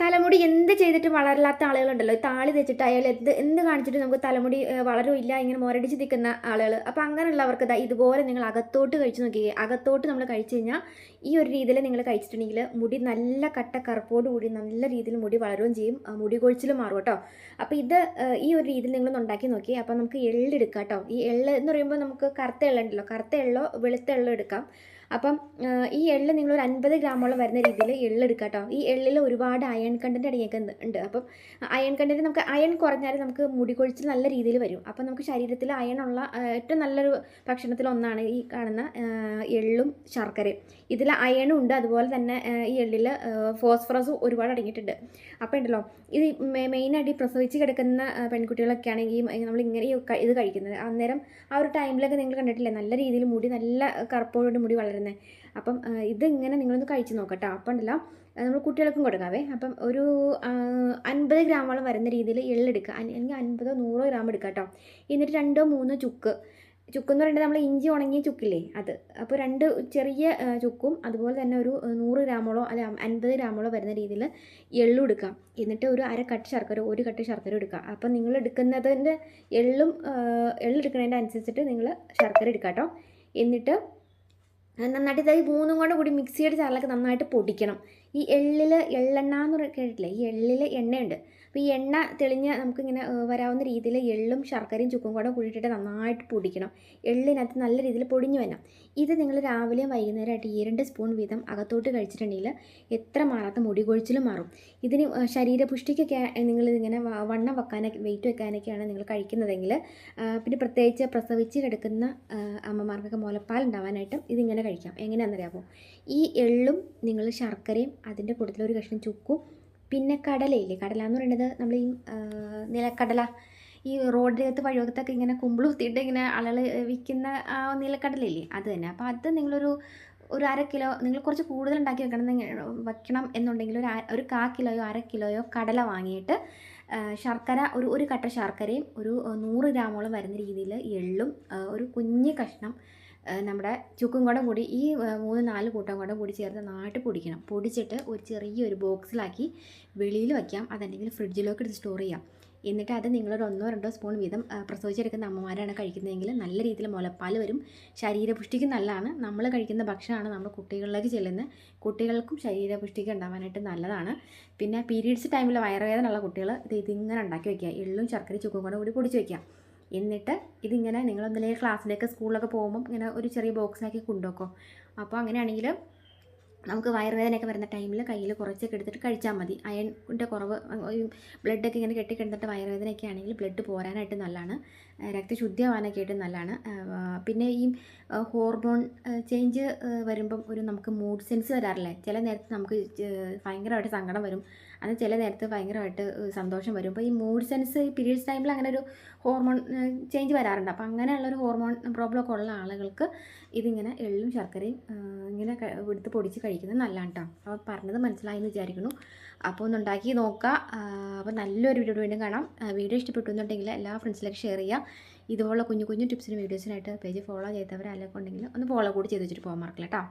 തലമുടി എന്ത് ചെയ്തിട്ടും വളരില്ലാത്ത ആളുകളുണ്ടല്ലോ, താളി തെച്ചിട്ട് അയാൾ എന്ത് കാണിച്ചിട്ട് നമുക്ക് തലമുടി വളരുമില്ല, ഇങ്ങനെ മുരടിച്ച് നിൽക്കുന്ന ആളുകൾ. അപ്പോൾ അങ്ങനെയുള്ളവർക്ക് ഇതുപോലെ നിങ്ങൾ അകത്തോട്ട് കഴിച്ച് നോക്കിയേ. അകത്തോട്ട് നമ്മൾ കഴിച്ചു കഴിഞ്ഞാൽ ഈ ഒരു രീതിയിൽ നിങ്ങൾ കഴിച്ചിട്ടുണ്ടെങ്കിൽ മുടി നല്ല കട്ട കറുപ്പോട് കൂടി നല്ല രീതിയിൽ മുടി വളരുകയും ചെയ്യും, മുടി കൊഴിച്ചിലും മാറും കേട്ടോ. അപ്പോൾ ഈ ഒരു രീതിയിൽ നിങ്ങളൊന്ന് ഉണ്ടാക്കി നോക്കി. അപ്പോൾ നമുക്ക് എള്ളെടുക്കാം കേട്ടോ. ഈ എള്ള് എന്ന് പറയുമ്പോൾ നമുക്ക് കറുത്ത എള്ളുണ്ടല്ലോ, കറുത്ത എള്ളോ വെളുത്ത എള്ളോ എടുക്കാം. അപ്പം ഈ എള്ള് നിങ്ങളൊരു 50 ഗ്രാമോളം വരുന്ന രീതിയിൽ എള്ളെടുക്കുക കേട്ടോ. ഈ എള്ളിൽ ഒരുപാട് അയൺ കണ്ടൻറ്റ് അടങ്ങിയിട്ടുണ്ട്. അപ്പം അയൺ കണ്ടൻറ്റ് നമുക്ക് അയൺ കുറഞ്ഞാൽ നമുക്ക് മുടി കൊഴിച്ചിൽ നല്ല രീതിയിൽ വരും. അപ്പം നമുക്ക് ശരീരത്തിൽ അയണുള്ള ഏറ്റവും നല്ലൊരു ഭക്ഷണത്തിലൊന്നാണ് ഈ കാണുന്ന എള്ളും ശർക്കരയും. ഇതിൽ അയണും ഉണ്ട്, അതുപോലെ തന്നെ ഈ എള്ളിൽ ഫോസ്ഫറസും ഒരുപാട് അടങ്ങിയിട്ടുണ്ട്. അപ്പോൾ ഉണ്ടല്ലോ, ഇത് മെയിനായിട്ട് ഈ പ്രസവിച്ച് കിടക്കുന്ന പെൺകുട്ടികളൊക്കെ ആണെങ്കിൽ നമ്മൾ ഇങ്ങനെ ഇത് കഴിക്കുന്നത്, അന്നേരം ആ ഒരു ടൈമിലൊക്കെ നിങ്ങൾ കണ്ടിട്ടില്ലേ നല്ല രീതിയിൽ മുടി നല്ല കറുപ്പോടുകൂടി മുടി വളരുന്നത്. അപ്പം ഇതിങ്ങനെ നിങ്ങളൊന്ന് കഴിച്ച് നോക്കട്ടോ. അപ്പം ഉണ്ടല്ലോ, നമ്മൾ കുട്ടികൾക്കും കൊടുക്കാവേ. അപ്പം ഒരു 50 ഗ്രാമോളം വരുന്ന രീതിയിൽ എള്ളെടുക്കുക, അല്ലെങ്കിൽ 50-100 ഗ്രാം എടുക്കുക കേട്ടോ. എന്നിട്ട് 2-3 ചുക്കെന്ന് പറയുന്നത് നമ്മൾ ഇഞ്ചി ഉണങ്ങിയ ചുക്കില്ലേ അത്. അപ്പോൾ 2 ചെറിയ ചുക്കും അതുപോലെ തന്നെ ഒരു 100 ഗ്രാമോളോ അല്ല 50 ഗ്രാമോളോ വരുന്ന രീതിയിൽ എള്ളും എടുക്കാം. എന്നിട്ട് ഒരു ഒരു കട്ട് ശർക്കര എടുക്കുക. അപ്പം നിങ്ങൾ എടുക്കുന്നതിൻ്റെ എള്ളെടുക്കുന്നതിൻ്റെ അനുസരിച്ചിട്ട് നിങ്ങൾ ശർക്കര എടുക്കുക കേട്ടോ. എന്നിട്ട് നന്നായിട്ട് ഇതായി മൂന്നും കൂടി മിക്സിയുടെ ചാറിലൊക്കെ നന്നായിട്ട് പൊടിക്കണം. ഈ എള്ളെണ്ണ എന്ന് കേട്ടിട്ടില്ലേ, ഈ എള്ളിൽ എണ്ണയുണ്ട്. അപ്പോൾ ഈ എണ്ണ തെളിഞ്ഞ് നമുക്കിങ്ങനെ വരാവുന്ന രീതിയിൽ എള്ളും ശർക്കരയും ചുക്കും കൂടെ കൂടിയിട്ടിട്ട് നന്നായിട്ട് പൊടിക്കണം. എള്ളിനകത്ത് നല്ല രീതിയിൽ പൊടിഞ്ഞു വരണം. ഇത് നിങ്ങൾ രാവിലെയും വൈകുന്നേരമായിട്ട് 2 സ്പൂൺ വീതം അകത്തോട്ട് കഴിച്ചിട്ടുണ്ടെങ്കിൽ എത്ര മാറാത്ത മുടി കൊഴിച്ചിലും മാറും. ഇതിന് ശരീരപുഷ്ടിക്കൊക്കെ നിങ്ങളിതിങ്ങനെ വണ്ണം വെക്കാനൊക്കെ വെയിറ്റ് വെക്കാനൊക്കെയാണ് നിങ്ങൾ കഴിക്കുന്നതെങ്കിൽ, പിന്നെ പ്രത്യേകിച്ച് പ്രസവിച്ച് കിടക്കുന്ന അമ്മമാർക്കൊക്കെ മുലപ്പാൽ ഉണ്ടാവാനായിട്ടും ഇതിങ്ങനെ കഴിക്കാം. എങ്ങനെയാണെന്നറിയാമോ? ഈ എള്ളും നിങ്ങൾ ശർക്കരയും അതിൻ്റെ കൂട്ടത്തിൽ ഒരു കഷ്ണം ചുക്കും, പിന്നെ കടലയില്ലേ, കടല എന്ന് പറയുന്നത് നമ്മൾ ഈ നിലക്കടല, ഈ റോഡിനകത്ത് വഴിവകത്തൊക്കെ ഇങ്ങനെ കുമ്പിൾ കുത്തിയിട്ട് ഇങ്ങനെ ആളുകൾ വിൽക്കുന്ന ആ നിലക്കടലയില്ലേ, അത് തന്നെ. അപ്പോൾ അത് നിങ്ങളൊരു 1/2 കിലോ, നിങ്ങൾ കുറച്ച് കൂടുതൽ ഉണ്ടാക്കി വെക്കണം എന്നുണ്ടെങ്കിൽ ഒരു 1/4 കിലോയോ 1/2 കിലോയോ കടല വാങ്ങിയിട്ട് ശർക്കര ഒരു കട്ട ശർക്കരയും ഒരു 100 ഗ്രാമോളം വരുന്ന രീതിയിൽ എള്ളും ഒരു കുഞ്ഞ് കഷ്ണം നമ്മുടെ ചുക്കും കൂടി ഈ 3-4 കൂട്ടം കൂടി ചേർത്ത് നന്നായിട്ട് പൊടിക്കണം. പൊടിച്ചിട്ട് ഒരു ചെറിയൊരു ബോക്സിലാക്കി വെളിയിൽ വയ്ക്കാം, അതല്ലെങ്കിൽ ഫ്രിഡ്ജിലേക്ക് എടുത്ത് സ്റ്റോർ ചെയ്യാം. എന്നിട്ട് അത് നിങ്ങളൊരു 1-2 സ്പൂൺ വീതം പ്രസവിച്ചെടുക്കുന്ന അമ്മമാരാണ് കഴിക്കുന്നതെങ്കിൽ നല്ല രീതിയിൽ മുലപ്പാൽ വരും, ശരീരപുഷ്ടിക്ക് നല്ലതാണ്. നമ്മൾ കഴിക്കുന്ന ഭക്ഷണമാണ് നമ്മൾ കുട്ടികളിലേക്ക് ചെല്ലുന്നത്, കുട്ടികൾക്കും ശരീരപുഷ്ടിക്ക് ഉണ്ടാവാനായിട്ട് നല്ലതാണ്. പിന്നെ പീരീഡ്സ് ടൈമിൽ വയറുവേദന ഉള്ള കുട്ടികൾ ഇതിങ്ങനെ ഉണ്ടാക്കി വയ്ക്കുക, എള്ളും ശർക്കര ചുക്കും കൂടി പൊടിച്ച് വയ്ക്കുക. എന്നിട്ട് ഇതിങ്ങനെ നിങ്ങളൊന്നില്ലെങ്കിൽ ക്ലാസ്സിലേക്ക് സ്കൂളിലൊക്കെ പോകുമ്പം ഇങ്ങനെ ഒരു ചെറിയ ബോക്സിലാക്കി കൊണ്ടുവെക്കോ. അപ്പോൾ അങ്ങനെയാണെങ്കിൽ നമുക്ക് വയറുവേദനയൊക്കെ വരുന്ന ടൈമിൽ കയ്യിൽ കുറച്ചൊക്കെ എടുത്തിട്ട് കഴിച്ചാൽ മതി. അയണിൻ്റെ കുറവ്, ബ്ലഡൊക്കെ ഇങ്ങനെ കെട്ടിക്കിടന്നിട്ട് വയറുവേദനയൊക്കെ ആണെങ്കിൽ ബ്ലഡ് പോരാനായിട്ട് നല്ലതാണ്, രക്തശുദ്ധിയാവാനൊക്കെ ആയിട്ട് നല്ലതാണ്. പിന്നെ ഈ ഹോർമോൺ ചേഞ്ച് വരുമ്പം നമുക്ക് മൂഡ് സെൻസ് വരാറില്ലേ, ചില നേരത്ത് നമുക്ക് ഭയങ്കരമായിട്ട് സങ്കടം വരും, അത് ചില നേരത്ത് ഭയങ്കരമായിട്ട് സന്തോഷം വരും. അപ്പോൾ ഈ മൂഡ് സെൻസ് ഈ പീരീഡ്സ് ടൈമിൽ അങ്ങനെ ഒരു ഹോർമോൺ ചേഞ്ച് വരാറുണ്ട്. അപ്പോൾ അങ്ങനെയുള്ളൊരു ഹോർമോൺ പ്രോബ്ലം ഒക്കെ ഉള്ള ആളുകൾക്ക് ഇതിങ്ങനെ എള്ളും ശർക്കരയും ഇങ്ങനെ എടുത്ത് പൊടിച്ച് കഴിക്കുന്നത് നല്ലതാണ് കേട്ടോ. അപ്പോൾ പറഞ്ഞത് മനസ്സിലായി എന്ന് വിചാരിക്കുന്നു. അപ്പോൾ ഒന്ന് ഉണ്ടാക്കി നോക്കുക. അപ്പോൾ നല്ലൊരു വീഡിയോ വീണ്ടും കാണാം. വീഡിയോ ഇഷ്ടപ്പെട്ടു എന്നുണ്ടെങ്കിൽ എല്ലാ ഫ്രണ്ട്സിലേക്ക് ഷെയർ ചെയ്യുക. ഇതുപോലുള്ള കുഞ്ഞു ടിപ്സിനും വീഡിയോസിനായിട്ട് പേജ് ഫോളോ ചെയ്തവർ അല്ലെങ്കിൽ ഉണ്ടെങ്കിൽ ഒന്ന് ഫോളോ കൂടി ചെയ്ത് വെച്ചിട്ട് പോകാൻ മറക്കില്ല കേട്ടോ.